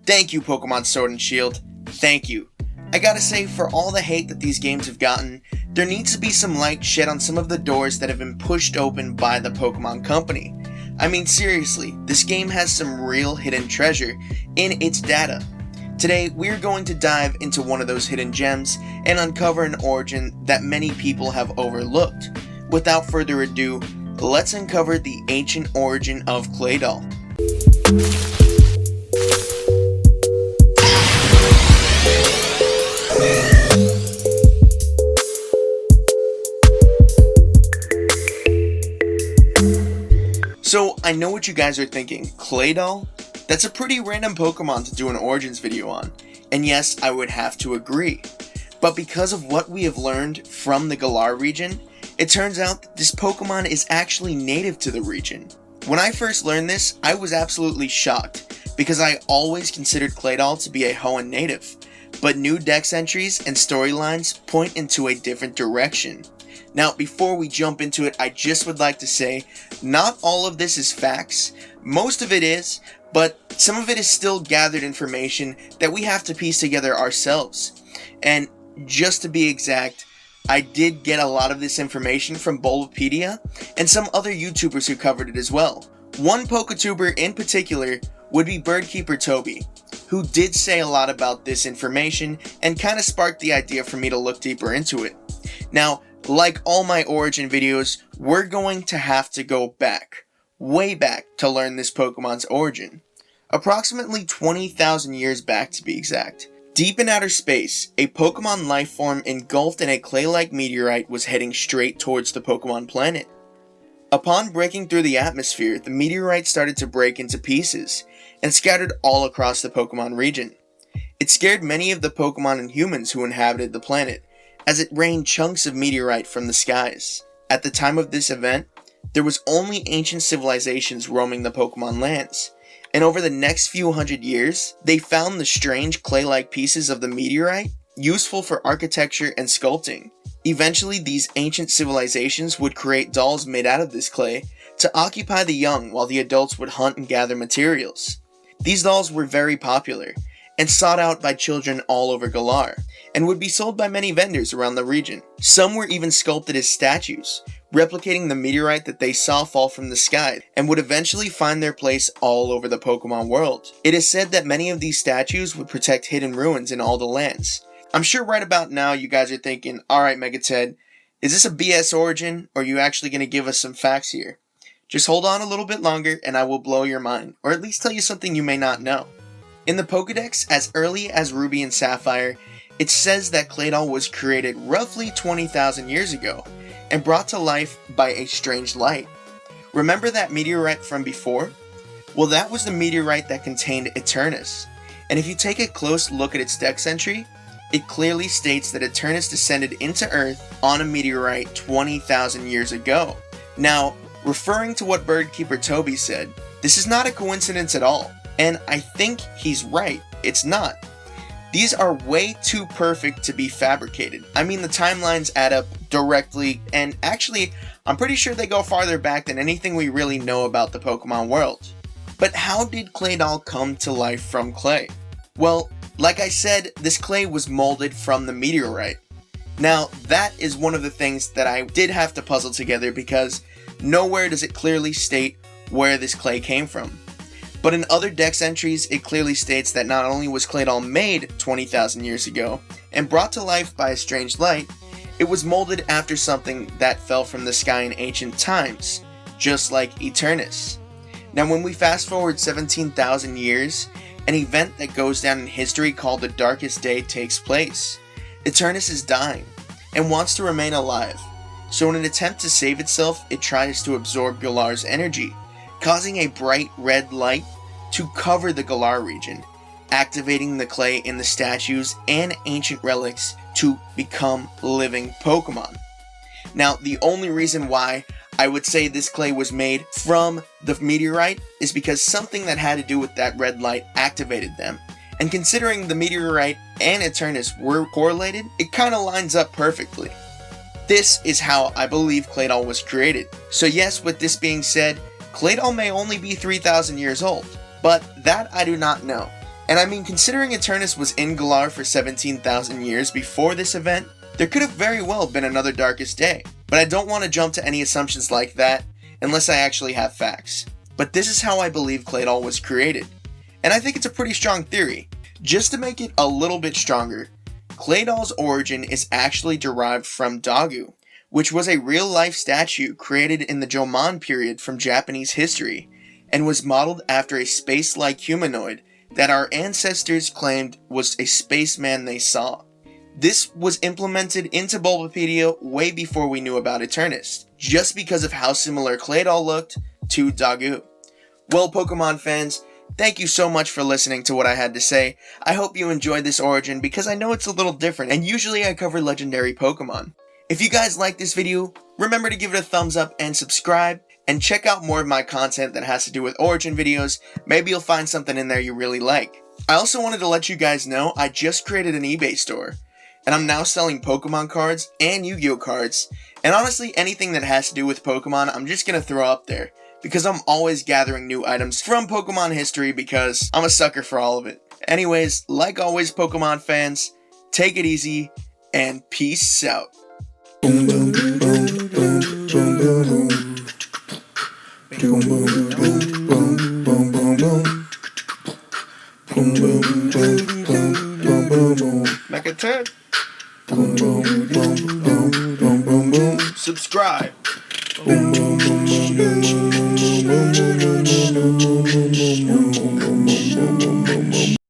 Thank you, Pokemon Sword and Shield. Thank you. I gotta say, for all the hate that these games have gotten, there needs to be some light shed on some of the doors that have been pushed open by the Pokemon Company. I mean, seriously, this game has some real hidden treasure in its data. Today, we're going to dive into one of those hidden gems and uncover an origin that many people have overlooked. Without further ado, let's uncover the ancient origin of Claydol. So, I know what you guys are thinking, Claydol? That's a pretty random Pokemon to do an Origins video on, and yes, I would have to agree. But because of what we have learned from the Galar region, it turns out that this Pokemon is actually native to the region. When I first learned this, I was absolutely shocked, because I always considered Claydol to be a Hoenn native, but new dex entries and storylines point into a different direction. Now, before we jump into it, I just would like to say, not all of this is facts. Most of it is, but some of it is still gathered information that we have to piece together ourselves. And just to be exact, I did get a lot of this information from Bulbapedia and some other YouTubers who covered it as well. One Poketuber in particular would be Keeper Toby, who did say a lot about this information and kind of sparked the idea for me to look deeper into it. Now, like all my origin videos, we're going to have to go back, way back, to learn this Pokemon's origin. Approximately 20,000 years back to be exact. Deep in outer space, a Pokemon lifeform engulfed in a clay-like meteorite was heading straight towards the Pokemon planet. Upon breaking through the atmosphere, the meteorite started to break into pieces, and scattered all across the Pokemon region. It scared many of the Pokemon and humans who inhabited the planet, as it rained chunks of meteorite from the skies. At the time of this event, there was only ancient civilizations roaming the Pokemon lands, and over the next few hundred years, they found the strange clay-like pieces of the meteorite useful for architecture and sculpting. Eventually, these ancient civilizations would create dolls made out of this clay to occupy the young while the adults would hunt and gather materials. These dolls were very popular, and sought out by children all over Galar, and would be sold by many vendors around the region. Some were even sculpted as statues, replicating the meteorite that they saw fall from the sky, and would eventually find their place all over the Pokemon world. It is said that many of these statues would protect hidden ruins in all the lands. I'm sure right about now you guys are thinking, alright Megated, is this a BS origin, or are you actually going to give us some facts here? Just hold on a little bit longer and I will blow your mind, or at least tell you something you may not know. In the Pokedex, as early as Ruby and Sapphire, it says that Claydol was created roughly 20,000 years ago, and brought to life by a strange light. Remember that meteorite from before? Well, that was the meteorite that contained Eternus, and if you take a close look at its dex entry, it clearly states that Eternus descended into Earth on a meteorite 20,000 years ago. Now, referring to what Keeper Toby said, this is not a coincidence at all. And I think he's right, it's not. These are way too perfect to be fabricated. I mean, the timelines add up directly, and actually, I'm pretty sure they go farther back than anything we really know about the Pokemon world. But how did Claydol come to life from clay? Well, like I said, this clay was molded from the meteorite. Now, that is one of the things that I did have to puzzle together because nowhere does it clearly state where this clay came from. But in other dex entries, it clearly states that not only was Claydol made 20,000 years ago and brought to life by a strange light, it was molded after something that fell from the sky in ancient times, just like Eternus. Now when we fast forward 17,000 years, an event that goes down in history called the Darkest Day takes place. Eternus is dying and wants to remain alive, so in an attempt to save itself, it tries to absorb Galar's energy, causing a bright red light to cover the Galar region, activating the clay in the statues and ancient relics to become living Pokemon. Now, the only reason why I would say this clay was made from the meteorite is because something that had to do with that red light activated them. And considering the meteorite and Eternus were correlated, it kind of lines up perfectly. This is how I believe Claydol was created. So yes, with this being said, Claydol may only be 3,000 years old, but that I do not know. And I mean, considering Eternus was in Galar for 17,000 years before this event, there could have very well been another Darkest Day. But I don't want to jump to any assumptions like that unless I actually have facts. But this is how I believe Claydol was created. And I think it's a pretty strong theory. Just to make it a little bit stronger, Claydol's origin is actually derived from Dagu, which was a real-life statue created in the Jomon period from Japanese history, and was modeled after a space-like humanoid that our ancestors claimed was a spaceman they saw. This was implemented into Bulbapedia way before we knew about Eternus, just because of how similar Claydol looked to Dagu. Well, Pokemon fans, thank you so much for listening to what I had to say. I hope you enjoyed this origin because I know it's a little different, and usually I cover legendary Pokemon. If you guys like this video, remember to give it a thumbs up and subscribe, and check out more of my content that has to do with origin videos. Maybe you'll find something in there you really like. I also wanted to let you guys know I just created an eBay store, and I'm now selling Pokemon cards and Yu-Gi-Oh cards, and honestly anything that has to do with Pokemon I'm just gonna throw up there, because I'm always gathering new items from Pokemon history because I'm a sucker for all of it. Anyways, like always Pokemon fans, take it easy, and peace out. Boom, boom, boom, boom, boom, boom, boom. Boom, boom, boom, boom, boom, boom, boom. Boom, boom, boom, boom, boom, boom, boom. Make a tag. Boom, boom, boom, boom, boom, boom, boom. Subscribe. Boom, boom, boom, boom, boom, boom, boom, boom.